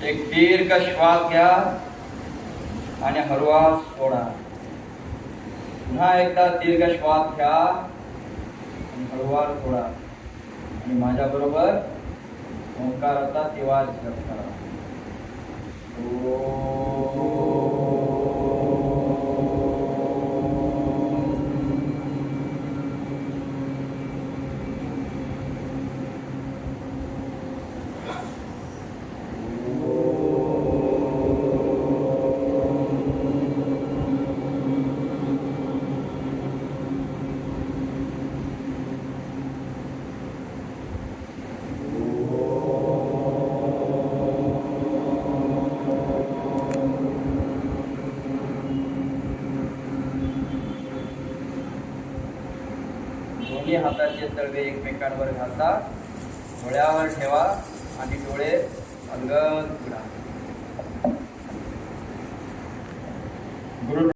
एक दीर्घ श्वास घ्या आणि हळूवार सोडा. पुन्हा एकदा दीर्घ श्वास घ्या आणि हळूवार सोडा. आणि माझ्या बरोबर ओंकाराचा तिवार जप करा. दोन्ही हाताचे तळवे एकमेकांवर घाला, डोळ्यावर ठेवा आणि डोळे अलगद उघडा. गुरु